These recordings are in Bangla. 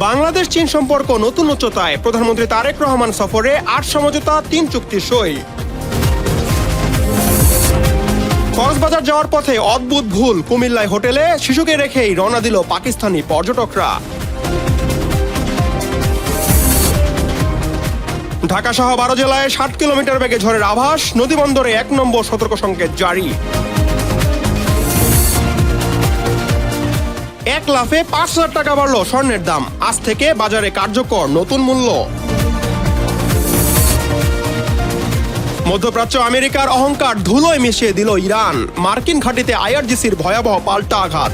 বাংলাদেশ চীন সম্পর্ক নতুন উচ্চতায়, প্রধানমন্ত্রী তারেক রহমান সফরে ৮ সমঝোতা ৩ চুক্তি সই। কক্সবাজার যাওয়ার পথে অদ্ভুত ভুল, কুমিল্লায় হোটেলে শিশুকে রেখেই রওনা দিল পাকিস্তানি পর্যটকরা। ঢাকা সহ ১২ জেলায় ৬০ কিলোমিটার বেগে ঝড়ের আভাস, নদীবন্দরে ১ নম্বর সতর্ক সংকেত জারি। এক লাফে ৫,০০০ টাকা বাড়ল স্বর্ণের দাম, আজ থেকে বাজারে কার্যকর নতুন মূল্য। মধ্যপ্রাচ্য আমেরিকার অহংকার ধুলোয় মিশিয়ে দিল ইরান, মার্কিন ঘাঁটিতে আইআরজিসির ভয়াবহ পাল্টা আঘাত।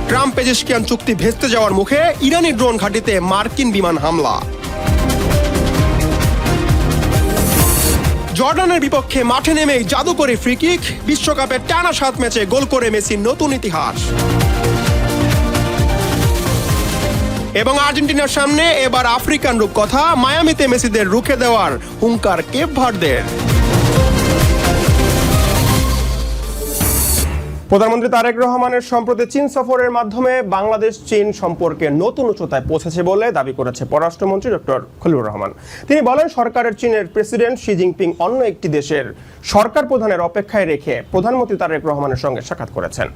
ট্রাম্প পেজেশকিয়ান চুক্তি ভেস্তে যাওয়ার মুখে, ইরানি ড্রোন ঘাঁটিতে মার্কিন বিমান হামলা। জর্ডানের বিপক্ষে মাঠে নেমেই জাদুকরী ফ্রি কিক, বিশ্বকাপের টানা ৭ ম্যাচে গোল করে মেসির নতুন ইতিহাস। এবং আর্জেন্টিনার সামনে এবার আফ্রিকান রূপকথা, মায়ামিতে মেসিদের রুখে দেওয়ার হুঙ্কার কেপ ভার্দের। প্রধানমন্ত্রী তারেক রহমানের সম্প্রতি চীন সফরের মাধ্যমে বাংলাদেশ চীন সম্পর্কে নতুন উচ্চতায় পৌঁছেছে বলে দাবি করেছে পররাষ্ট্রমন্ত্রী ডক্টর খলিলুর রহমান। তিনি বলেন, সরকারের চীনের প্রেসিডেন্ট শি জিনপিং অন্য একটি দেশের সরকার প্রধানের অপেক্ষায় রেখে প্রধানমন্ত্রী তারেক রহমানের সঙ্গে সাক্ষাৎ করেছেন।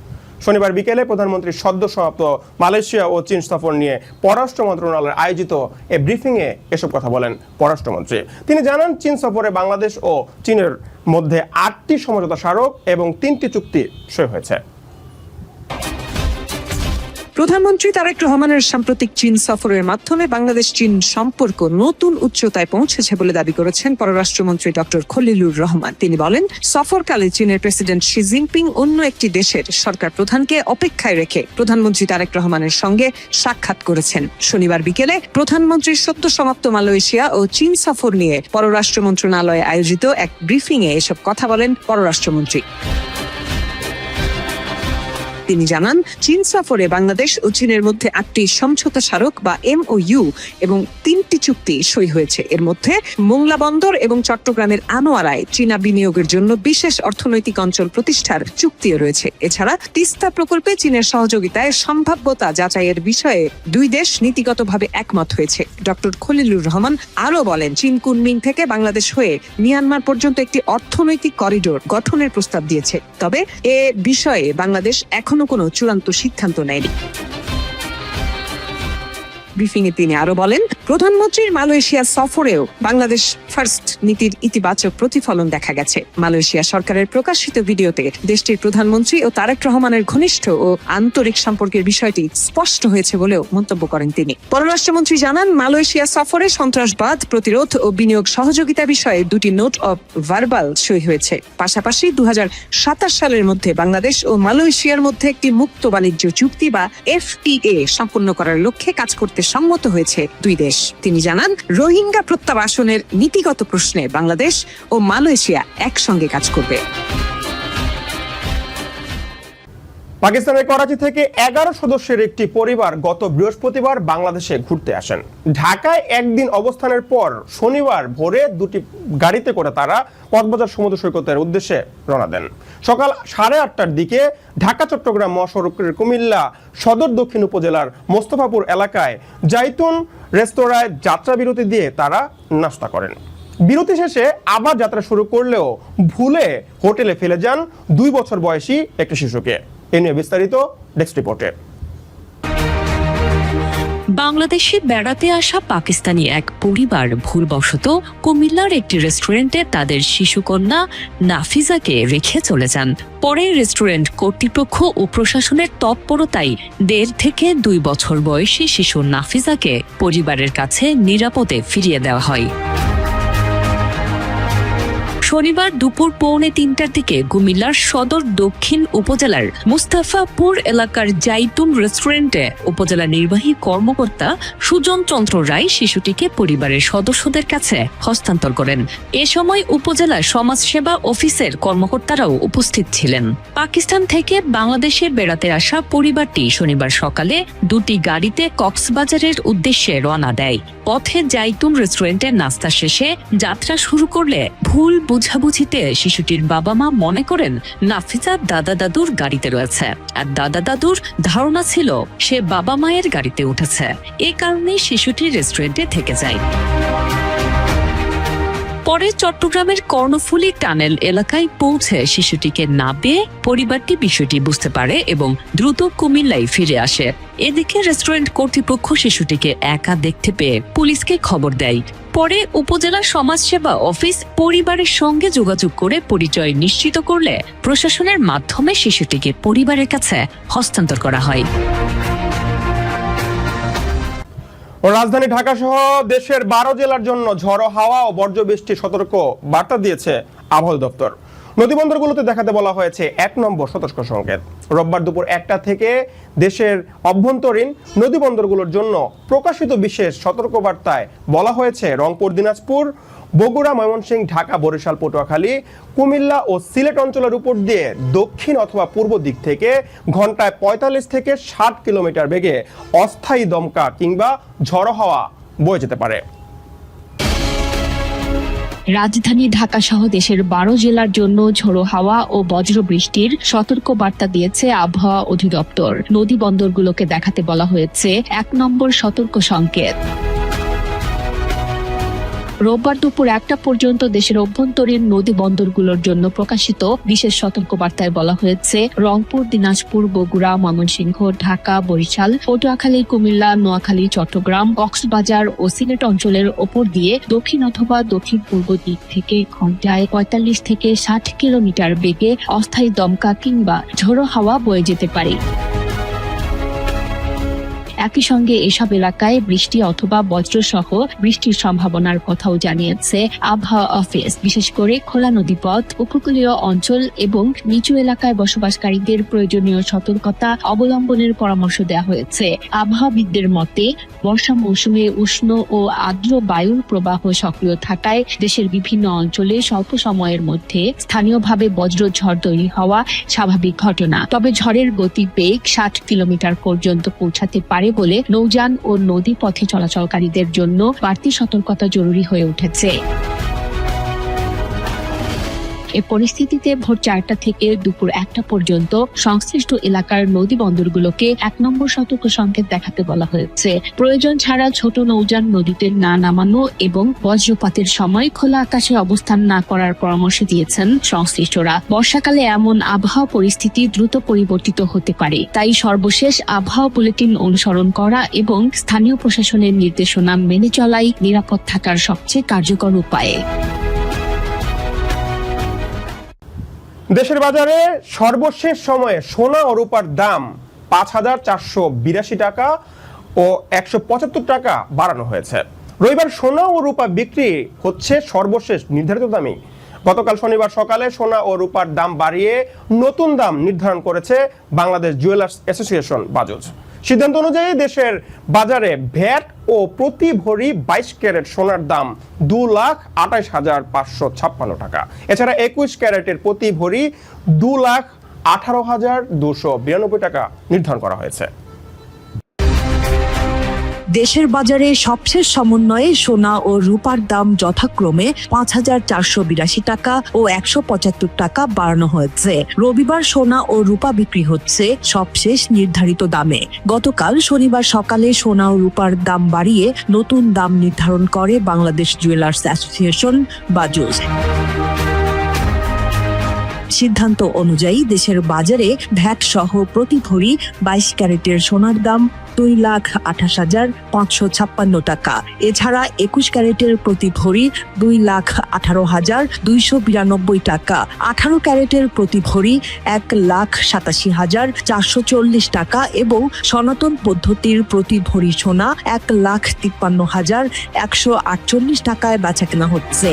শনিবার বিকেলে প্রধানমন্ত্রীর সদ্য সমাপ্ত মালয়েশিয়া ও চীন সফর নিয়ে পররাষ্ট্র মন্ত্রণালয়ের আয়োজিত এ ব্রিফিংয়ে এসব কথা বলেন পররাষ্ট্রমন্ত্রী। তিনি জানান, চীন সফরে বাংলাদেশ ও চীনের মধ্যে ৮টি সমঝোতা স্মারক এবং ৩টি চুক্তি সই হয়েছে। প্রধানমন্ত্রী তারেক রহমানের সাম্প্রতিক চীন সফরের মাধ্যমে বাংলাদেশ চীন সম্পর্ক নতুন উচ্চতায় পৌঁছেছে বলে দাবি করেছেন পররাষ্ট্রমন্ত্রী ডক্টর খলিলুর রহমান। তিনি বলেন, সফরকালে চীনের প্রেসিডেন্ট শি জিনপিং অন্য একটি দেশের সরকার প্রধানকে অপেক্ষায় রেখে প্রধানমন্ত্রী তারেক রহমানের সঙ্গে সাক্ষাৎ করেছেন। শনিবার বিকেলে প্রধানমন্ত্রীর সদ্য সমাপ্ত মালয়েশিয়া ও চীন সফর নিয়ে পররাষ্ট্র মন্ত্রণালয়ে আয়োজিত এক ব্রিফিংয়ে এসব কথা বলেন পররাষ্ট্রমন্ত্রী। তিনি জানান, চীন সফরে বাংলাদেশ ও চীনের মধ্যে ৮টি সমঝোতা স্মারক বা MOU এবং ৩টি চুক্তি সই হয়েছে। এর মধ্যে মোংলা বন্দর এবং চট্টগ্রামের আনোয়ারায় চীনা বিনিয়োগের জন্য বিশেষ অর্থনৈতিক অঞ্চল প্রতিষ্ঠার চুক্তিও রয়েছে। এছাড়া তিস্তা প্রকল্পে চীনের সহযোগিতায় সম্ভাব্যতা যাচাইয়ের বিষয়ে দুই দেশ নীতিগতভাবে একমত হয়েছে। ডক্টর খলিলুর রহমান আরও বলেন, চীন কুনমিং থেকে বাংলাদেশ হয়ে মিয়ানমার পর্যন্ত একটি অর্থনৈতিক করিডোর গঠনের প্রস্তাব দিয়েছে। তবে এ বিষয়ে বাংলাদেশ এখনো কোনো চূড়ান্ত সিদ্ধান্ত নেয়নি। ব্রিফিংয়ে তিনি আরো বলেন, প্রধানমন্ত্রীর মালয়েশিয়া সফরেও বাংলাদেশ ফার্স্ট নীতির ইতিবাচক প্রতিফলন দেখা গেছে। মালয়েশিয়া সরকারের প্রকাশিত ভিডিওতে দেশটির প্রধানমন্ত্রী ও তারেক রহমানের ঘনিষ্ঠ ও আন্তরিক সম্পর্কের বিষয়টি স্পষ্ট হয়েছে বলেও মন্তব্য করেন তিনি। পররাষ্ট্রমন্ত্রী জানান, মালয়েশিয়া সফরে সন্ত্রাসবাদ প্রতিরোধ ও বিনিয়োগ সহযোগিতা বিষয়ে 2টি নোট অব ভার্বাল সই হয়েছে। পাশাপাশি 2027 সালের মধ্যে বাংলাদেশ ও মালয়েশিয়ার মধ্যে একটি মুক্ত বাণিজ্য চুক্তি বা FTA সম্পন্ন করার লক্ষ্যে কাজ করতে সম্মত হয়েছে দুই দেশ। তিনি জানান, রোহিঙ্গা প্রত্যাবাসনের নীতিগত প্রশ্নে বাংলাদেশ ও মালয়েশিয়া একসঙ্গে কাজ করবে। পাকিস্তানের করাচি থেকে 11 সদস্যের একটি পরিবার গত বৃহস্পতিবার বাংলাদেশে ঘুরতে আসেন। ঢাকায় একদিন অবস্থানের পর শনিবার ভোরে 2টি গাড়িতে করে তারা কক্সবাজার সমুদ্র সৈকতের উদ্দেশ্যে রওনা দেন। সকাল 8:30টার দিকে ঢাকা চট্টগ্রাম মহাসড়কের কুমিল্লা সদর দক্ষিণ উপজেলার মোস্তফাপুর এলাকায় জাইতুন রেস্তোরাঁয় যাত্রা বিরতি দিয়ে তারা নাস্তা করেন। বিরতি শেষে আবার যাত্রা শুরু করলেও ভুলে হোটেলে ফেলে যান 2 বছর বয়সী একটি শিশুকে। এ নিয়ে বিস্তারিত ডেস্ক রিপোর্টে। বাংলাদেশে বেড়াতে আসা পাকিস্তানি এক পরিবার ভুলবশত কুমিল্লার একটি রেস্টুরেন্টে তাদের শিশুকন্যা নাফিজাকে রেখে চলে যান। পরে রেস্টুরেন্ট কর্তৃপক্ষ ও প্রশাসনের তৎপরতায় 1.5 থেকে 2 বছর বয়সী শিশু নাফিজাকে পরিবারের কাছে নিরাপদে ফিরিয়ে দেওয়া হয়। শনিবার দুপুর 2:45টার দিকে কুমিল্লার সদর দক্ষিণ উপজেলার মুস্তাফাপুর এলাকার জাইতুন রেস্টুরেন্টে উপজেলা নির্বাহী কর্মকর্তা সুজন চন্দ্র রায় শিশুটিকে পরিবারের সদস্যদের কাছে হস্তান্তর করেন। এ সময় উপজেলা সমাজসেবা অফিসের কর্মকর্তারাও উপস্থিত ছিলেন। পাকিস্তান থেকে বাংলাদেশে বেড়াতে আসা পরিবারটি শনিবার সকালে 2টি গাড়িতে কক্সবাজারের উদ্দেশ্যে রওনা দেয়। পথে জাইতুন রেস্টুরেন্টের নাস্তা শেষে যাত্রা শুরু করলে ভুল বুঝাবুঝিতে শিশুটির বাবা মা মনে করেন নাফিসা দাদা দাদুর গাড়িতে রয়েছে, আর দাদা দাদুর ধারণা ছিল সে বাবা মায়ের গাড়িতে উঠেছে। এ কারণে শিশুটি রেস্টুরেন্টে থেকে যায়। পরে চট্টগ্রামের কর্ণফুলী টানেল এলাকায় পৌঁছে শিশুটিকে না পেয়ে পরিবারটি বিষয়টি বুঝতে পারে এবং দ্রুত কুমিল্লায় ফিরে আসে। এদিকে রেস্টুরেন্ট কর্তৃপক্ষ শিশুটিকে একা দেখতে পেয়ে পুলিশকে খবর দেয়। পরে উপজেলা সমাজসেবা অফিস পরিবারের সঙ্গে যোগাযোগ করে পরিচয় নিশ্চিত করলে প্রশাসনের মাধ্যমে শিশুটিকে পরিবারের কাছে হস্তান্তর করা হয়। রাজধানী ঢাকা সহ দেশের 12 জেলার জন্য ঝড়ো হাওয়া ও বজ্রবৃষ্টির সতর্ক বার্তা দিয়েছে আবহাওয়া দপ্তর। নদীবন্দরগুলোতে দেখাতে বলা হয়েছে 1 নম্বর সতর্ক সংকেত। রোববার দুপুর 1টা থেকে দেশের অভ্যন্তরীণ নদীবন্দরগুলোর জন্য প্রকাশিত বিশেষ সতর্কবার্তায় বলা হয়েছে রংপুর, দিনাজপুর, বগুড়া, ময়মনসিংহ, ঢাকা, বরিশাল, পটুয়াখালী, কুমিল্লা ও সিলেট অঞ্চলের উপর দিয়ে দক্ষিণ অথবা পূর্ব দিক থেকে ঘন্টায় 45 থেকে 60 কিলোমিটার বেগে অস্থায়ী দমকা কিংবা ঝড়ো হাওয়া বয়ে যেতে পারে। রাজধানী ঢাকা সহ দেশের 12 জেলার জন্য ঝোড়ো হাওয়া ও বজ্রবৃষ্টির সতর্ক বার্তা দিয়েছে আবহাওয়া অধিদপ্তর। নদী বন্দরগুলোকে দেখাতে বলা হয়েছে 1 নম্বর সতর্ক সংকেত। রোববার দুপুর 1টা পর্যন্ত দেশের অভ্যন্তরীণ নদী বন্দরগুলোর জন্য প্রকাশিত বিশেষ সতর্কবার্তায় বলা হয়েছে রংপুর, দিনাজপুর, বগুড়া, ময়মনসিংহ, ঢাকা, বরিশাল, পটুয়াখালী, কুমিল্লা, নোয়াখালী, চট্টগ্রাম, কক্সবাজার ও সিলেট অঞ্চলের ওপর দিয়ে দক্ষিণ অথবা দক্ষিণ পূর্ব দিক থেকে ঘন্টায় 45 থেকে 60 কিলোমিটার বেগে অস্থায়ী দমকা কিংবা ঝোড়ো হাওয়া বয়ে যেতে পারে। একই সঙ্গে এসব এলাকায় বৃষ্টি অথবা বজ্রসহ বৃষ্টির সম্ভাবনার কথাও জানিয়েছে আবহাওয়া অফিস। বিশেষ করে খোলা নদীপথ, উপকূলীয় অঞ্চল এবং নিচু এলাকায় বসবাসকারীদের প্রয়োজনীয় সতর্কতা অবলম্বনের পরামর্শ দেওয়া হয়েছে। আবহাওয়াবিদদের মতে বর্ষা মৌসুমে উষ্ণ ও আর্দ্র বায়ুর প্রবাহ সক্রিয় থাকায় দেশের বিভিন্ন অঞ্চলে স্বল্প সময়ের মধ্যে স্থানীয়ভাবে বজ্রঝড় তৈরি হওয়া স্বাভাবিক ঘটনা। তবে ঝড়ের গতিবেগ 60 কিলোমিটার পর্যন্ত পৌঁছাতে পারে বলে নৌযান ও নদী পথে চলাচলকারীদের জন্য বাড়তি সতর্কতা জরুরি হয়ে উঠেছে। এ পরিস্থিতিতে ভোর 4টা থেকে দুপুর 1টা পর্যন্ত সংশ্লিষ্ট এলাকার নদী বন্দরগুলোকে 1 নম্বর সতর্ক সংকেত দেখাতে বলা হয়েছে। প্রয়োজন ছাড়া ছোট নৌযান নদীতে না নামানো এবং বজ্রপাতের সময় খোলা আকাশে অবস্থান না করার পরামর্শ দিয়েছেন সংশ্লিষ্টরা। বর্ষাকালে এমন আবহাওয়া পরিস্থিতি দ্রুত পরিবর্তিত হতে পারে, তাই সর্বশেষ আবহাওয়া বুলেটিন অনুসরণ করা এবং স্থানীয় প্রশাসনের নির্দেশনা মেনে চলাই নিরাপদ থাকার সবচেয়ে কার্যকর উপায়। দেশের বাজারে সর্বশেষ সময়ে সোনা ও রূপার দাম 5,482 টাকা ও 175 টাকা বাড়ানো হয়েছে। রবিবার সোনা ও রূপা বিক্রি হচ্ছে সর্বশেষ নির্ধারিত দামে। গতকাল শনিবার সকালে সোনা ও রূপার দাম বাড়িয়ে নতুন দাম নির্ধারণ করেছে বাংলাদেশ জুয়েলার্স অ্যাসোসিয়েশন বাজুজ। সিদ্ধান্ত অনুযায়ী দেশের বাজারে ভ্যাট ও প্রতি ভরি 22 ক্যারেট সোনার দাম 2,28,556 টাকা। এছাড়া 21 ক্যারেটের প্রতি ভরি 2,18,292 টাকা নির্ধারণ করা হয়েছে। দেশের বাজারে সবশেষ সমন্বয়ে সোনা ও রূপার দাম যথাক্রমে 5,482 টাকা ও 175 টাকা বাড়ানো হয়েছে। রবিবার সোনা ও রূপা বিক্রি হচ্ছে সবশেষ নির্ধারিত দামে। গতকাল শনিবার সকালে সোনা ও রূপার দাম বাড়িয়ে নতুন দাম নির্ধারণ করে বাংলাদেশ জুয়েলার্স অ্যাসোসিয়েশন বাজুজ। সিদ্ধান্ত অনুযায়ী দেশের বাজারে ভ্যাট সহ প্রতি ভরি 22 ক্যারেটের সোনার দাম 2,28,556 টাকা। এছাড়া 21 ক্যারেটের প্রতি ভরি 2,18,292 টাকা, 18 ক্যারেটের প্রতি ভরি 1,87,440 টাকা এবং সনাতন পদ্ধতির প্রতি ভরি সোনা 1,53,148 টাকায় বেচাকেনা হচ্ছে।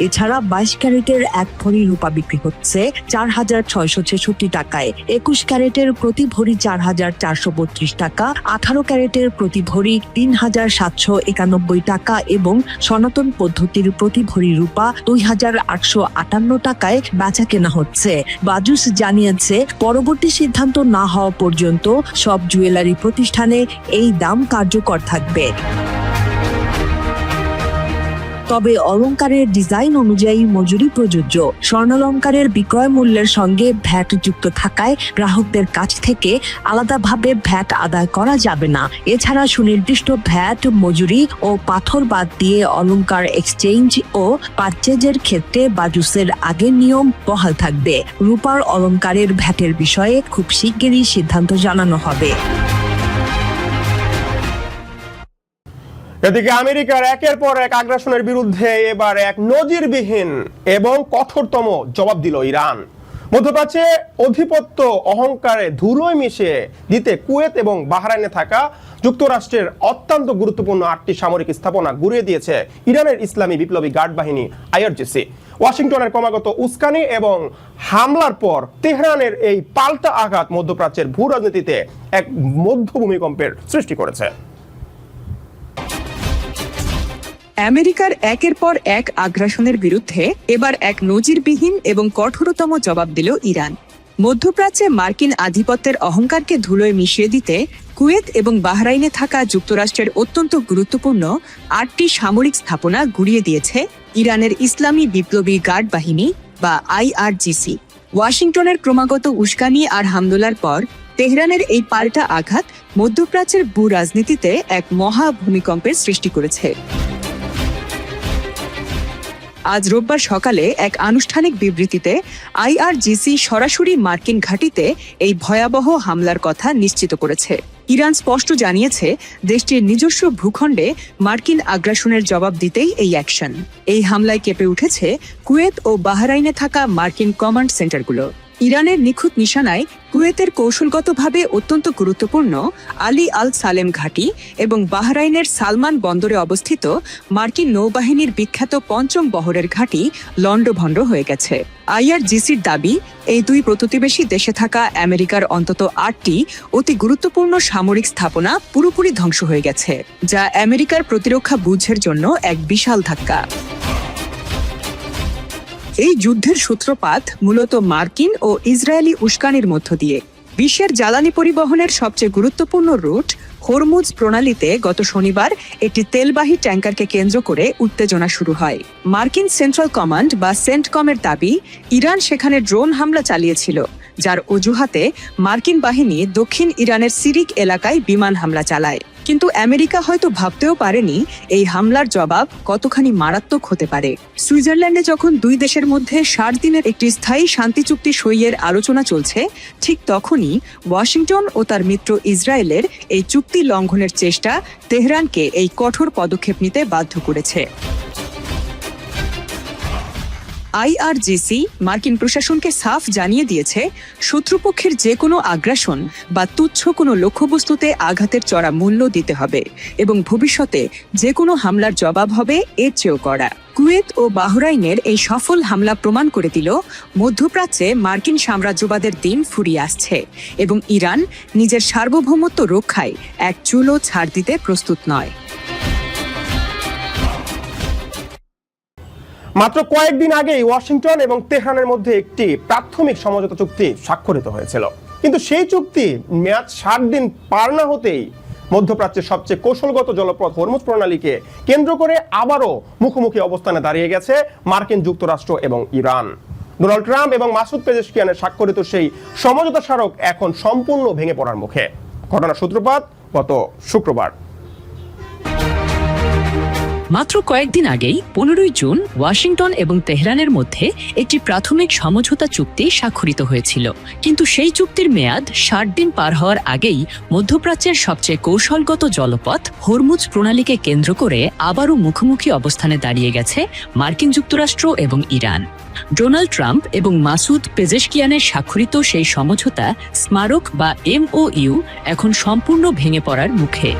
এছাড়া 22 ক্যারেটের 1 ভরি রূপা বিক্রি হচ্ছে 4,666 টাকায়, 21 ক্যারেটের প্রতি ভরি 4,432 টাকা, 18 ক্যারেটের প্রতি ভরি 3,791 টাকা এবং সনাতন পদ্ধতির প্রতি ভরি রূপা 2,858 টাকায় বেচা কেনা হচ্ছে। বাজুস জানিয়েছে পরবর্তী সিদ্ধান্ত না হওয়া পর্যন্ত সব জুয়েলারি প্রতিষ্ঠানে এই দাম কার্যকর থাকবে। তবে অলংকারের ডিজাইন অনুযায়ী মজুরি প্রযোজ্য। স্বর্ণালংকারের বিক্রয় মূল্যের সঙ্গে ভ্যাট যুক্ত থাকায় গ্রাহকদের কাছ থেকে আলাদাভাবে ভ্যাট আদায় করা যাবে না। এছাড়া সুনির্দিষ্ট ভ্যাট, মজুরি ও পাথর বাদ দিয়ে অলংকার এক্সচেঞ্জ ও পারচেজের ক্ষেত্রে বাজুসের আগের নিয়ম বহাল থাকবে। রূপার অলংকারের ভ্যাটের বিষয়ে খুব শিগগিরই সিদ্ধান্ত জানানো হবে। এদিকে আমেরিকার একের পর এক আগ্রাসনের বিরুদ্ধে এবার এক নজিরবিহীন এবং কঠোরতম জবাব দিল ইরান। মধ্যপ্রাচ্যে আধিপত্য অহংকারে ধুলোয় মিশিয়ে দিতে কুয়েত এবং বাহরাইনে থাকা যুক্তরাষ্ট্রের অত্যন্ত গুরুত্বপূর্ণ 8টি সামরিক স্থাপনা গুঁড়িয়ে দিয়েছে ইরানের ইসলামী বিপ্লবী গার্ড বাহিনী IRGC। ওয়াশিংটনের ক্রমাগত উস্কানি এবং হামলার পর তেহরানের এই পাল্টা আঘাত মধ্যপ্রাচ্যের ভূ রাজনীতিতে এক মধ্য ভূমিকম্পের সৃষ্টি করেছে। আমেরিকার একের পর এক আগ্রাসনের বিরুদ্ধে এবার এক নজিরবিহীন এবং কঠোরতম জবাব দিল ইরান। মধ্যপ্রাচ্যে মার্কিন আধিপত্যের অহংকারকে ধুলোয় মিশিয়ে দিতে কুয়েত এবং বাহরাইনে থাকা যুক্তরাষ্ট্রের অত্যন্ত গুরুত্বপূর্ণ 8টি সামরিক স্থাপনা গুঁড়িয়ে দিয়েছে ইরানের ইসলামী বিপ্লবী গার্ড বাহিনী বা IRGC। ওয়াশিংটনের ক্রমাগত উস্কানি আর হামলার পর তেহরানের এই পাল্টা আঘাত মধ্যপ্রাচ্যের ভূ রাজনীতিতে এক মহা ভূমিকম্পের সৃষ্টি করেছে। আজ রোববার সকালে এক আনুষ্ঠানিক বিবৃতিতে IRGC সরাসরি মার্কিন ঘাঁটিতে এই ভয়াবহ হামলার কথা নিশ্চিত করেছে। ইরান স্পষ্ট জানিয়েছে দেশটির নিজস্ব ভূখণ্ডে মার্কিন আগ্রাসনের জবাব দিতেই এই অ্যাকশন। এই হামলায় কেঁপে উঠেছে কুয়েত ও বাহরাইনে থাকা মার্কিন কমান্ড সেন্টারগুলো। ইরানের নিখুঁত নিশানায় কুয়েতের কৌশলগতভাবে অত্যন্ত গুরুত্বপূর্ণ আলী আল সালেম ঘাঁটি এবং বাহরাইনের সালমান বন্দরে অবস্থিত মার্কিন নৌবাহিনীর বিখ্যাত 5ম বহরের ঘাঁটি লণ্ডভণ্ড হয়ে গেছে। IRGCর দাবি, এই দুই প্রতিবেশী দেশে থাকা আমেরিকার অন্তত 8টি অতি গুরুত্বপূর্ণ সামরিক স্থাপনা পুরোপুরি ধ্বংস হয়ে গেছে, যা আমেরিকার প্রতিরক্ষা বুঝের জন্য এক বিশাল ধাক্কা। এই যুদ্ধের সূত্রপাত মূলত মার্কিন ও ইসরায়েলি উস্কানির মধ্য দিয়ে। বিশ্বের জ্বালানি পরিবহনের সবচেয়ে গুরুত্বপূর্ণ রুট হরমুজ প্রণালীতে গত শনিবার একটি তেলবাহী ট্যাঙ্কারকে কেন্দ্র করে উত্তেজনা শুরু হয়। মার্কিন সেন্ট্রাল কমান্ড বা সেন্টকমের দাবি, ইরান সেখানে ড্রোন হামলা চালিয়েছিল, যার অজুহাতে মার্কিন বাহিনী দক্ষিণ ইরানের সিরিক এলাকায় বিমান হামলা চালায়। কিন্তু আমেরিকা হয়তো ভাবতেও পারেনি এই হামলার জবাব কতখানি মারাত্মক হতে পারে। সুইজারল্যান্ডে যখন দুই দেশের মধ্যে 60 দিনের একটি স্থায়ী শান্তি চুক্তি সইয়ের আলোচনা চলছে, ঠিক তখনই ওয়াশিংটন ও তার মিত্র ইসরায়েলের এই চুক্তি লঙ্ঘনের চেষ্টা তেহরানকে এই কঠোর পদক্ষেপ নিতে বাধ্য করেছে। IRGC মার্কিন প্রশাসনকে সাফ জানিয়ে দিয়েছে, শত্রুপক্ষের যে কোনো আগ্রাসন বা তুচ্ছ কোনো লক্ষ্যবস্তুতে আঘাতের চড়া মূল্য দিতে হবে এবং ভবিষ্যতে যে কোনো হামলার জবাব হবে এর চেয়েও কড়া। কুয়েত ও বাহরাইনের এই সফল হামলা প্রমাণ করে দিল, মধ্যপ্রাচ্যে মার্কিন সাম্রাজ্যবাদের দিন ফুরিয়ে আসছে এবং ইরান নিজের সার্বভৌমত্ব রক্ষায় এক চুলও ছাড় দিতে প্রস্তুত নয়। মাত্র কয়েকদিন আগেই ওয়াশিংটন এবং তেহরানের মধ্যে একটি প্রাথমিক সমঝোতা চুক্তি স্বাক্ষরিত হয়েছিল, কিন্তু সেই চুক্তি মেয়াদ 60 দিন পার না হতেই মধ্যপ্রাচ্যের সবচেয়ে কৌশলগত জলপথ হরমুজ প্রণালীকে কেন্দ্র করে আবারও মুখোমুখি অবস্থানে দাঁড়িয়ে গেছে মার্কিন যুক্তরাষ্ট্র এবং ইরান। ডোনাল্ড ট্রাম্প এবং মাসুদ পেজেশকিয়ানের স্বাক্ষরিত সেই সমঝোতা স্মারক এখন সম্পূর্ণ ভেঙে পড়ার মুখে। ঘটনার সূত্রপাত গত শুক্রবার। মাত্র কয়েকদিন আগেই 15 জুন ওয়াশিংটন এবং তেহরানের মধ্যে একটি প্রাথমিক সমঝোতা চুক্তি স্বাক্ষরিত হয়েছিল, কিন্তু সেই চুক্তির মেয়াদ 60 দিন পার হওয়ার আগেই মধ্যপ্রাচ্যের সবচেয়ে কৌশলগত জলপথ হরমুজ প্রণালীকে কেন্দ্র করে আবারও মুখোমুখি অবস্থানে দাঁড়িয়ে গেছে মার্কিন যুক্তরাষ্ট্র এবং ইরান। ডোনাল্ড ট্রাম্প এবং মাসুদ পেজেশকিয়ানের স্বাক্ষরিত সেই সমঝোতা স্মারক বা MOU এখন সম্পূর্ণ ভেঙে পড়ার মুখে।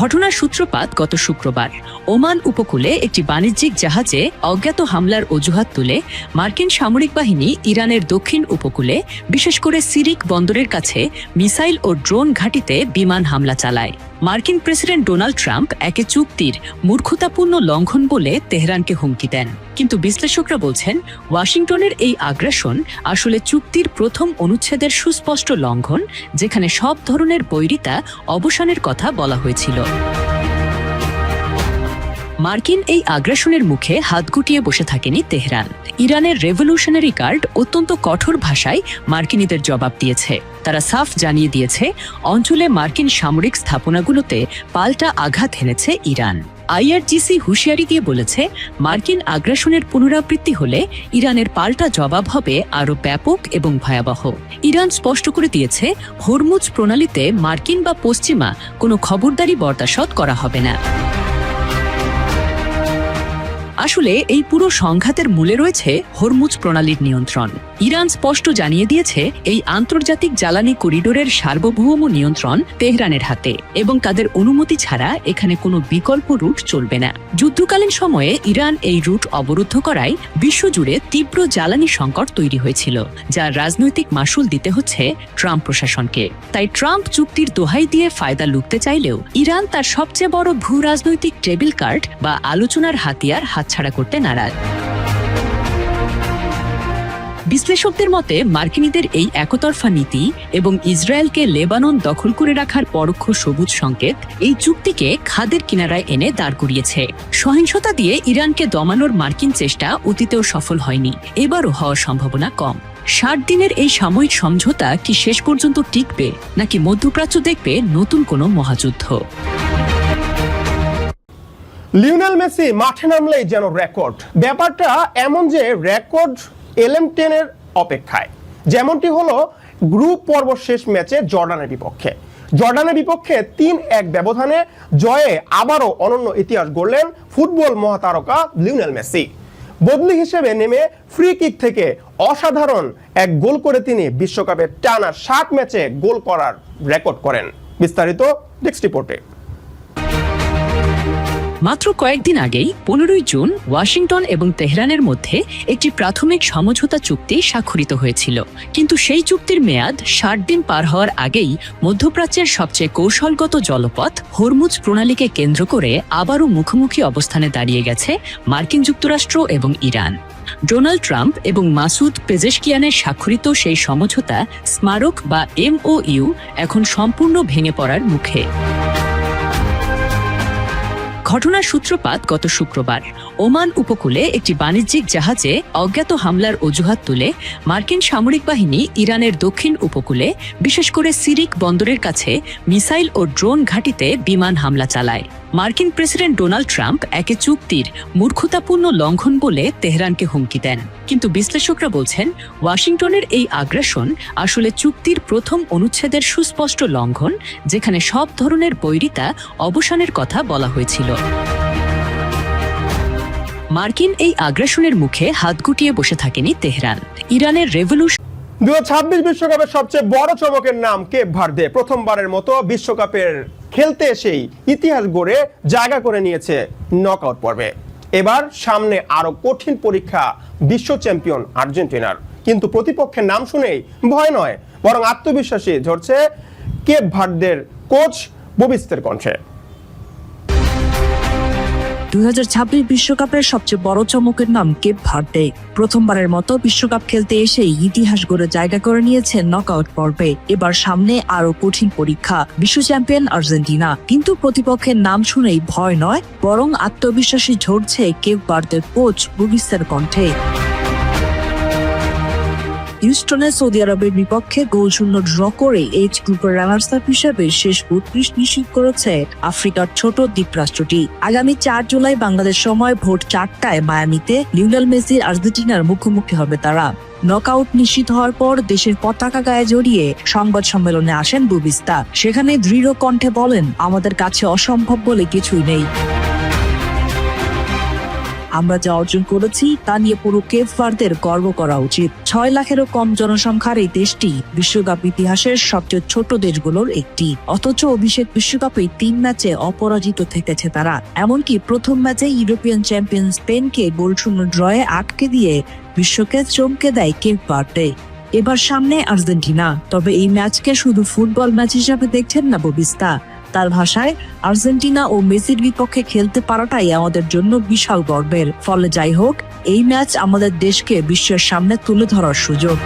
ঘটনার সূত্রপাত গত শুক্রবার। ওমান উপকূলে একটি বাণিজ্যিক জাহাজে অজ্ঞাত হামলার অজুহাত তুলে মার্কিন সামরিক বাহিনী ইরানের দক্ষিণ উপকূলে, বিশেষ করে সিরিক বন্দরের কাছে মিসাইল ও ড্রোন ঘাঁটিতে বিমান হামলা চালায়। মার্কিন প্রেসিডেন্ট ডোনাল্ড ট্রাম্প একে চুক্তির মূর্খতাপূর্ণ লঙ্ঘন বলে তেহরানকে হুমকি দেন, কিন্তু বিশ্লেষকরা বলছেন ওয়াশিংটনের এই আগ্রাসন আসলে চুক্তির প্রথম অনুচ্ছেদের সুস্পষ্ট লঙ্ঘন, যেখানে সব ধরনের বৈরিতা অবসানের কথা বলা হয়েছিল। মার্কিন এই আগ্রাসনের মুখে হাত গুটিয়ে বসে থাকেনি তেহরান। ইরানের রেভলিউশনারি গার্ড অত্যন্ত কঠোর ভাষায় মার্কিনীদের জবাব দিয়েছে। তারা সাফ জানিয়ে দিয়েছে, অঞ্চলে মার্কিন সামরিক স্থাপনাগুলোতে পাল্টা আঘাত হেনেছে ইরান। আইআরজিসি হুঁশিয়ারি দিয়ে বলেছে, মার্কিন আগ্রাসনের পুনরাবৃত্তি হলে ইরানের পাল্টা জবাব হবে আরও ব্যাপক এবং ভয়াবহ। ইরান স্পষ্ট করে দিয়েছে, হরমুজ প্রণালীতে মার্কিন বা পশ্চিমা কোনো খবরদারি বরদাশত করা হবে না। আসলে এই পুরো সংঘাতের মূলে রয়েছে হরমুজ প্রণালীর নিয়ন্ত্রণ। ইরান স্পষ্ট জানিয়ে দিয়েছে, এই আন্তর্জাতিক জ্বালানি করিডোরের সার্বভৌম নিয়ন্ত্রণ তেহরানের হাতে এবং তাদের অনুমতি ছাড়া এখানে কোনো বিকল্প রুট চলবে না। যুদ্ধকালীন সময়ে ইরান এই রুট অবরুদ্ধ করায় বিশ্বজুড়ে তীব্র জ্বালানি সংকট তৈরি হয়েছিল, যার রাজনৈতিক মাশুল দিতে হচ্ছে ট্রাম্প প্রশাসনকে। তাই ট্রাম্প চুক্তির দোহাই দিয়ে ফায়দা লুটতে চাইলেও ইরান তার সবচেয়ে বড় ভূ রাজনৈতিক টেবিল কার্ড বা আলোচনার হাতিয়ার হাতছাড়া করতে নারাজ। বিশ্লেষকদের মতে, মার্কিনীদের এই একতরফা নীতি এবং ইসরায়েলকে লেবানন দখল করে রাখার পরোক্ষ সবুজ সংকেত এই চুক্তিকে খাদের কিনারায় এনে দাঁড় করিয়েছে। সহিংসতা দিয়ে ইরানকে দমানোর মার্কিন চেষ্টা অতীতেও সফল হয়নি, এবারও হওয়ার সম্ভাবনা কম। 60 দিনের এই সাময়িক সমঝোতা কি শেষ পর্যন্ত টিকবে, নাকি মধ্যপ্রাচ্য দেখবে নতুন কোনো মহাযুদ্ধ? লিওনেল মেসি মাঠে নামলেই যেন রেকর্ড। ব্যাপারটা এমন যে রেকর্ড LM10 এর অপেক্ষায়। যেমনটি হলো গ্রুপ পর্ব শেষ ম্যাচে জর্ডানের বিপক্ষে 3-1 ব্যবধানে জয়ে আবারও অনন্য ইতিহাস গড়লেন ফুটবল মহাতারকা লিওনেল মেসি। বদলি হিসেবে নেমে ফ্রি কিক থেকে অসাধারণ এক গোল করে তিনি বিশ্বকাপের টানা 60 ম্যাচে গোল করার রেকর্ড করেন। বিস্তারিত ডেস্ক রিপোর্টে। মাত্র কয়েকদিন আগেই 15 জুন ওয়াশিংটন এবং তেহরানের মধ্যে একটি প্রাথমিক সমঝোতা চুক্তি স্বাক্ষরিত হয়েছিল, কিন্তু সেই চুক্তির মেয়াদ 60 দিন পার হওয়ার আগেই মধ্যপ্রাচ্যের সবচেয়ে কৌশলগত জলপথ হরমুজ প্রণালীকে কেন্দ্র করে আবারও মুখোমুখি অবস্থানে দাঁড়িয়ে গেছে মার্কিন যুক্তরাষ্ট্র এবং ইরান। ডোনাল্ড ট্রাম্প এবং মাসুদ পেজেশকিয়ানের স্বাক্ষরিত সেই সমঝোতা স্মারক বা MOU এখন সম্পূর্ণ ভেঙে পড়ার মুখে। ঘটনার সূত্রপাত গত শুক্রবার। ওমান উপকূলে একটি বাণিজ্যিক জাহাজে অজ্ঞাত হামলার অজুহাত তুলে মার্কিন সামরিক বাহিনী ইরানের দক্ষিণ উপকূলে, বিশেষ করে সিরিক বন্দরের কাছে মিসাইল ও ড্রোন ঘাঁটিতে বিমান হামলা চালায়। মার্কিন প্রেসিডেন্ট ডোনাল্ড ট্রাম্প একে চুক্তির মূর্খতাপূর্ণ লঙ্ঘন বলে তেহরানকে হুমকি দেন, কিন্তু বিশ্লেষকরা বলছেন ওয়াশিংটনের এই আগ্রাসন আসলে চুক্তির প্রথম অনুচ্ছেদের সুস্পষ্ট লঙ্ঘন, যেখানে সব ধরনের বৈরিতা অবসানের কথা বলা হয়েছিল। মার্কিন এই আগ্রাসনের মুখে হাত গুটিয়ে বসে থাকেনি তেহরান। ইরানের রেভলিউশন 2026 বিশ্বকাপের সবচেয়ে বড় চমকের নাম কেপ ভার্দে। প্রথমবারের মতো বিশ্বকাপের খেলতে এসেই ইতিহাস গড়ে জায়গা করে নিয়েছে নকআউট পর্বে। এবার সামনে আরো কঠিন পরীক্ষা বিশ্ব চ্যাম্পিয়ন আর্জেন্টিনার। কিন্তু প্রতিপক্ষের নাম শুনেই ভয় নয়, বরং আত্মবিশ্বাসী ঝরছে কেপ ভার্দের কোচ ববিস্তের কণ্ঠে। 2026 বিশ্বকাপের সবচেয়ে বড় চমকের নাম কেপ ভার্দে। প্রথমবারের মতো বিশ্বকাপ খেলতে এসেই ইতিহাস গড়ে জায়গা করে নিয়েছে নকআউট পর্বে। এবার সামনে আরো কঠিন পরীক্ষা বিশ্ব চ্যাম্পিয়ন আর্জেন্টিনা। কিন্তু প্রতিপক্ষের নাম শুনেই ভয় নয়, বরং আত্মবিশ্বাসী ঝরছে কেপ ভার্দের কোচ ববিস্তের কণ্ঠে। হিউস্টনে সৌদি আরবের বিপক্ষে গোলশূন্য ড্র করে এইচ গ্রুপের রানার্স আপ হিসেবে শেষ 32 নিশ্চিত করেছে আফ্রিকার ছোট দ্বীপরাষ্ট্রটি। আগামী 4 জুলাই বাংলাদেশ সময় ভোর 4টায় মায়ামিতে লিওনেল মেসির আর্জেন্টিনার মুখোমুখি হবে তারা। নকআউট নিশ্চিত হওয়ার পর দেশের পতাকা গায়ে জড়িয়ে সংবাদ সম্মেলনে আসেন ববিস্তা। সেখানে দৃঢ় কণ্ঠে বলেন, আমাদের কাছে অসম্ভব বলে কিছুই নেই। আমরা যা অর্জন করেছি তা নিয়ে পুরো কেপ ভার্দের গর্ব করা উচিত। 6 লাখেরও কম জনসংখ্যার এই দেশটি বিশ্বকাপ ইতিহাসের সবচেয়ে ছোট দেশগুলোর একটি, অথচ অভিষেক বিশ্বকাপে 3 ম্যাচে অপরাজিত থেকেছে তারা। এমনকি প্রথম ম্যাচে ইউরোপিয়ান চ্যাম্পিয়ন স্পেনকে গোলশূন্য ড্রয়ে আটকে দিয়ে বিশ্বকে চমকে দেয় কেপ ভার্দে। এবার সামনে আর্জেন্টিনা, তবে এই ম্যাচকে শুধু ফুটবল ম্যাচ হিসাবে দেখছেন না ববিস্তা। তার ভাষায়, আর্জেন্টিনা ও মেসির বিপক্ষে খেলতে পারাটাই আমাদের জন্য বিশাল গর্বের। ফলে যাই হোক, এই ম্যাচ আমাদের দেশকে বিশ্বের সামনে তুলে ধরার সুযোগ।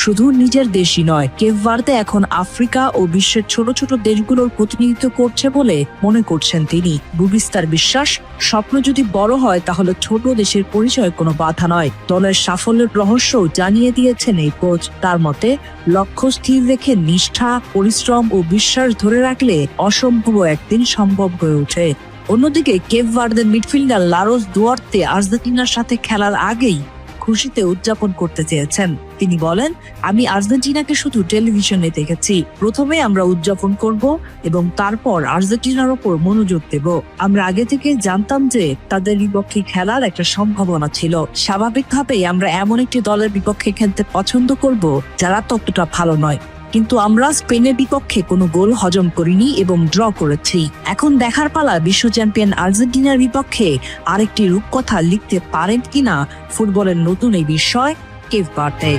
শুধু নিজের দেশই নয়, কেপ ভার্দে এখন আফ্রিকা ও বিশ্বের ছোট ছোট দেশগুলোর প্রতিনিধিত্ব করছে বলে মনে করছেন তিনি। বুবিস্তার বিশ্বাস, স্বপ্ন যদি বড় হয় তাহলে ছোট দেশের পরিচয় কোনো বাধা নয়। দলের সাফল্যের রহস্য জানিয়ে দিয়েছেন এই কোচ। তার মতে, লক্ষ্য স্থির রেখে নিষ্ঠা, পরিশ্রম ও বিশ্বাস ধরে রাখলে অসম্ভব একদিন সম্ভব হয়ে ওঠে। অন্যদিকে কেপ ভার্দের মিডফিল্ডার লারোস দুয়ার্তে আর্জেন্টিনার সাথে খেলার আগেই খুশিতে উদযাপন করতে চেয়েছেন। তিনি বলেন, আমি আর্জেন্টিনাকে শুধু টেলিভিশনে দেখেছি। প্রথমে আমরা উদযাপন করব এবং তারপর আর্জেন্টিনার ওপর মনোযোগ দেব। আমরা আগে থেকে জানতাম যে তাদের বিপক্ষে খেলার একটা সম্ভাবনা ছিল। স্বাভাবিকভাবেই আমরা এমন একটি দলের বিপক্ষে খেলতে পছন্দ করব যারা ততটা ভালো নয়। কিন্তু আমরা স্পেনের বিপক্ষে কোনো গোল হজম করিনি এবং ড্র করেছি। এখন দেখার পালা বিশ্ব চ্যাম্পিয়ন আর্জেন্টিনার বিপক্ষে আরেকটি রূপকথা লিখতে পারেন কিনা ফুটবলের নতুন এই বিষয় কেপ ভার্দে।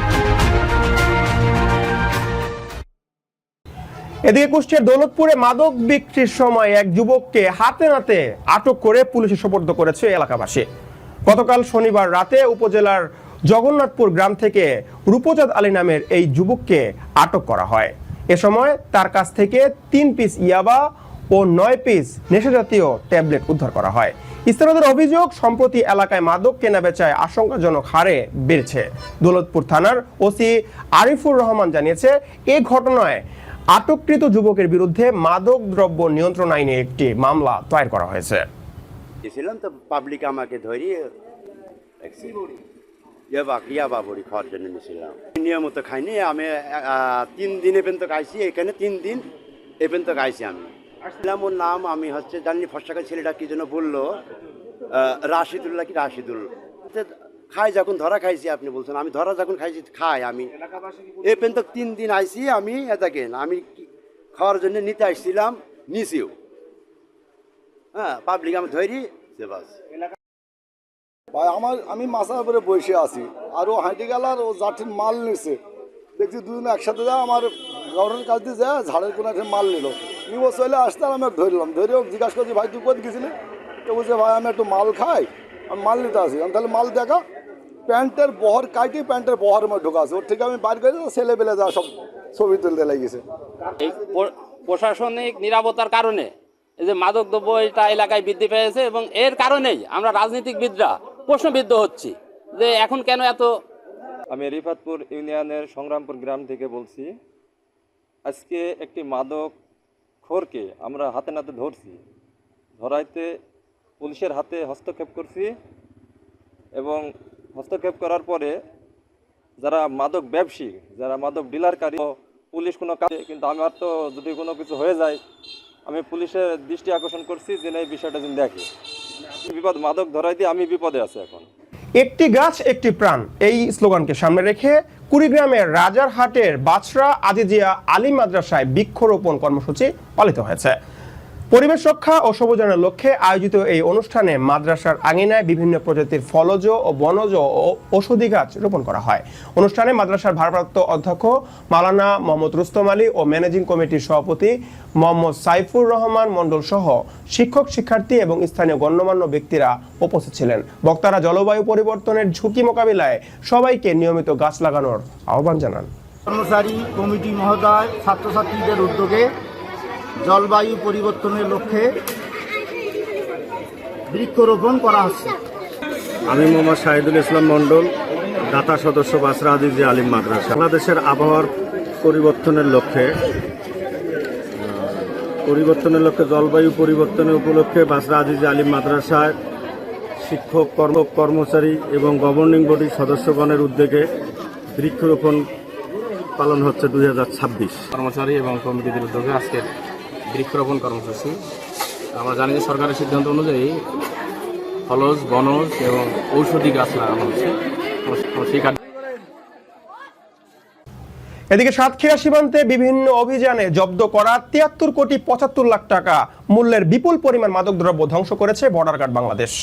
এদিকে কুষ্টিয়ার দৌলতপুরে মাদক বিক্রির সময় এক যুবককে হাতে নাতে আটক করে পুলিশে সোপর্দ করেছে এলাকাবাসী। গতকাল শনিবার রাতে উপজেলার জগন্নাথপুর গ্রাম থেকে রূপচাঁদ আলী নামের এই যুবককে আটক করা হয়। এ সময় তার কাছ থেকে 3 পিস ইয়াবা ও 9 পিস নেশাজাতীয় ট্যাবলেট উদ্ধার করা হয়। স্থানীয়দের অভিযোগ, সম্প্রতি এলাকায় মাদক কেনাবেচায় আশঙ্কাজনক হারে বেড়েছে। দৌলতপুর থানার ওসি আরিফুর রহমান জানিয়েছে, এই ঘটনায় আটককৃত যুবকের বিরুদ্ধে মাদক দ্রব্য নিয়ন্ত্রণ আইনে একটি মামলা দায়ের করা হয়েছে। তো পাবলিক আমাকে ধরিয়ে ইয়াবা বড়ি খাওয়ার জন্য নিয়েছিলাম। নিয়মিত খাইনি আমি, 3 দিন এপেন তো খাইছি, এখানে 3 দিন এপেন তো খাইছি আমি। আসলাম, ওর নাম আমি হচ্ছে জানি, ফর্সাকা ছেলেটা কি জন্য বললো রাশিদুল্লাহ কি রাশিদুল খাই, যখন ধরা খাইছি আপনি বলছেন, আমি ধরা যখন খাইছি খাই আমি এপেন তো 3 দিন আইছি আমি। দেখেন আমি খাওয়ার জন্য নিতে আসছিলাম, নিছিও। হ্যাঁ, পাবলিক আমি ধরি যে বাস। ভাই আমি মাথার উপরে বসে আছি, আর ও হাঁটে গেল আর ও জাঠির মাল নিছে। দেখছি দুজন একসাথে যা আমার গাউনের কাছ দিয়ে যায় ঝাড়ের কোনো একটা মাল নিল, নিয়ে চলে আসতে আর আমি ধরলাম। ধরে জিজ্ঞাসা করছি, ভাই তুই কোথায় গেছিলি? তো বলছে, ভাই আমি একটু মাল খাই, আমি মাল নিতে আসি। আমি তাহলে মাল দেখা, প্যান্টের বহর কাটি প্যান্টের বহরের মধ্যে ঢোকা আছে। ওর থেকে আমি বাইর করে ছেলে বেলে যা সব ছবি তুলতে লেগেছে। এই প্রশাসনিক নিরাপত্তার কারণে এই যে মাদক দ্রব্য এটা এলাকায় বৃদ্ধি পেয়েছে, এবং এর কারণেই আমরা রাজনীতিবিদরা প্রশ্নবিদ্ধ হচ্ছি যে এখন কেন এত। আমি রিফাতপুর ইউনিয়নের সংগ্রামপুর গ্রাম থেকে বলছি। আজকে একটি মাদক খোরকে আমরা হাতে নাতে ধরছি, ধরাইতে পুলিশের হাতে হস্তক্ষেপ করছি, এবং হস্তক্ষেপ করার পরে যারা মাদক ব্যবসায়ী, যারা মাদক ডিলারকারী, পুলিশ কোনো কাজে, কিন্তু আমার তো যদি কোনো কিছু হয়ে যায় আমি পুলিশের দৃষ্টি আকর্ষণ করছি যে এই বিষয়টা যদি দেখে বিপদ, মাদক ধরাই দিয়ে আমি বিপদে আছি এখন। একটি গাছ একটি প্রাণ, এই স্লোগানকে সামনে রেখে কুড়িগ্রামের রাজারহাটের বাছরা আজিজিয়া আলিম মাদ্রাসায় বৃক্ষরোপণ কর্মসূচি পালিত হয়েছে। পরিবেশ রক্ষা ও সবুজায়নের লক্ষ্যে আয়োজিত এই অনুষ্ঠানে মাদ্রাসার আঙিনায় বিভিন্ন প্রজাতির ফলজ ও বনজ ও ঔষধি গাছ রোপণ করা হয়। অনুষ্ঠানে মাদ্রাসার ভারপ্রাপ্ত অধ্যক্ষ মাওলানা মোহাম্মদ রুস্তম আলী ও ম্যানেজিং কমিটির সভাপতি মোহাম্মদ সাইফুর রহমান মণ্ডল সহ শিক্ষক, শিক্ষার্থী এবং স্থানীয় গণ্যমান্য ব্যক্তিরা উপস্থিত ছিলেন। বক্তারা জলবায়ু পরিবর্তনের ঝুঁকি মোকাবিলায় সবাইকে নিয়মিত গাছ লাগানোর আহ্বান জানান। কর্মচারী কমিটি মহোদয় ছাত্রছাত্রীদের উদ্যোগে জলবায়ু পরিবর্তনের লক্ষ্যে বৃক্ষরোপণ করা হচ্ছে। আমি মোহাম্মদ শাহিদুল ইসলাম মণ্ডল, দাতা সদস্য বাছরা আজিজিয়া আলিম মাদ্রাসা। বাংলাদেশের আবহাওয়ার পরিবর্তনের লক্ষ্যে জলবায়ু পরিবর্তনের উপলক্ষে বাছরা আজিজিয়া আলিম মাদ্রাসায় শিক্ষক, কর্মচারী এবং গভর্নিং বডির সদস্যগণের উদ্যোগে বৃক্ষরোপণ পালন হচ্ছে 2026। কর্মচারী এবং কমিটিদের উদ্যোগে আজকে বৃক্ষরোপণ কর্মসূচি। আমরা জানি যে সরকারের সিদ্ধান্ত অনুযায়ী ফলজ, বনজ এবং ঔষধি গাছ লাগানো হচ্ছে। এদিকে সাতক্ষীরা সীমান্তে বিভিন্ন অভিযানে জব্দ করা 73 কোটি 75 লাখ টাকা মূল্যের বিপুল পরিমাণ মাদকদ্রব্য ধ্বংস করেছে বর্ডার গার্ড বাংলাদেশ।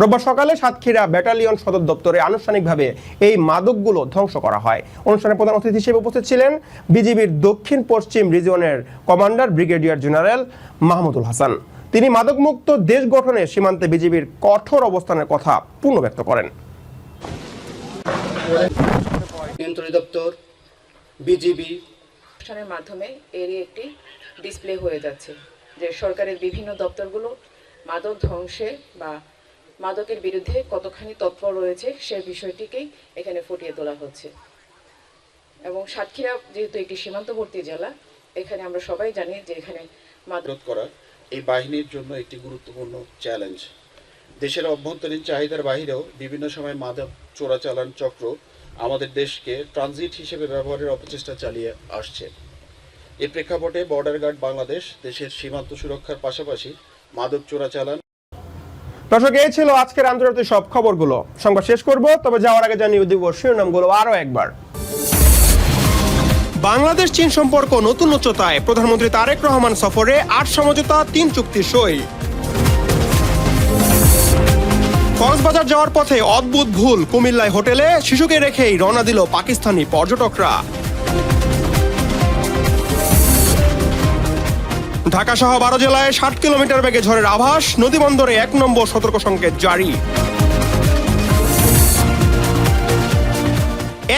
রোববার সকালে সাতক্ষীরা ব্যাটালিয়ন সদর দপ্তরে আনুষ্ঠানিকভাবে এই মাদকগুলো ধ্বংস করা হয়। অনুষ্ঠানে প্রধান অতিথি হিসেবে উপস্থিত ছিলেন বিজিবির দক্ষিণ পশ্চিম রিজিয়নের commander brigadier general Mahmudul Hasan. তিনি মাদকমুক্ত দেশ গঠনে সীমান্তে বিজিবির কঠোর অবস্থানের কথা পুনর্ব্যক্ত করেন। নিয়ন্ত্রণ দপ্তর বিজিবি অনুষ্ঠানের মাধ্যমে এরই একটি ডিসপ্লে হয়ে যাচ্ছে যে সরকারের বিভিন্ন দপ্তরগুলো মাদক ধ্বংসে বা মাদকের বিরুদ্ধে কতখানি তৎপর রয়েছে সে বিষয়টিকেই এখানে ফুটিয়ে তোলা হচ্ছে। এবং সাতক্ষীরা যেহেতু একটি সীমান্তবর্তী জেলা, এখানে আমরা সবাই জানি যে এখানে মাদক করা এই বাহিনীর জন্য একটি গুরুত্বপূর্ণ চ্যালেঞ্জ। দেশের অভ্যন্তরীণ চাহিদার বাইরেও বিভিন্ন সময় মাদক চোরাচালান চক্র আমাদের দেশকে ট্রানজিট হিসেবে ব্যবহারের অপচেষ্টা চালিয়ে আসছে। এর প্রেক্ষাপটে বর্ডার গার্ড বাংলাদেশ দেশের সীমান্ত সুরক্ষার পাশাপাশি মাদক চোরাচালান। দর্শক, এই ছিল আজকের আন্তর্জাতিক সব খবরগুলো। সংবাদ শেষ করব, তবে যাওয়ার আগে জানিয়ে দিব শিরোনামগুলো আরো একবার। বাংলাদেশ চীন সম্পর্ক নতুন উচ্চতায়, প্রধানমন্ত্রী তারেক রহমান সফরে 8 সমঝোতা 3 চুক্তি সই। কক্সবাজার যাওয়ার পথে অদ্ভুত ভুল, কুমিল্লায় হোটেলে শিশুকে রেখেই রওনা দিল পাকিস্তানি পর্যটকরা। ঢাকা সহ 12 জেলায় 60 কিলোমিটার বেগে ঝড়ের আভাস, নদীবন্দরে 1 নম্বর সতর্ক সংকেত জারি।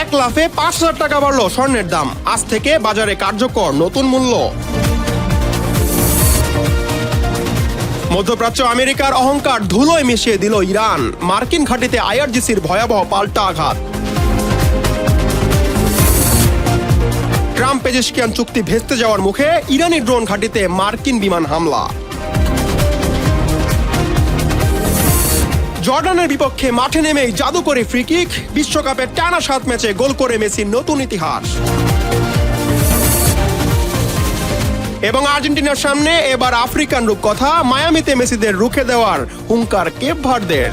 1 লাফে 5,000 টাকা বাড়ল স্বর্ণের দাম, আজ থেকে বাজারে কার্যকর নতুন মূল্য। মধ্যপ্রাচ্য আমেরিকার অহংকার ধুলোয় মিশিয়ে দিল ইরান, মার্কিন ঘাঁটিতে আইআরজিসির ভয়াবহ পাল্টা আঘাত। ট্রাম্প পেজেশকিয়ান চুক্তি ভেস্তে যাওয়ার মুখে ইরানি ড্রোন ঘাঁটিতে মার্কিন বিমান হামলা। জর্ডানের বিপক্ষে মাঠে নেমেই জাদু করে ফ্রি কিক, বিশ্বকাপের টানা 7 ম্যাচে গোল করে মেসির নতুন ইতিহাস। এবং আর্জেন্টিনার সামনে এবার আফ্রিকান রূপকথা, মায়ামিতে মেসিদের রুখে দেওয়ার হুঙ্কার কেপ ভার্দের।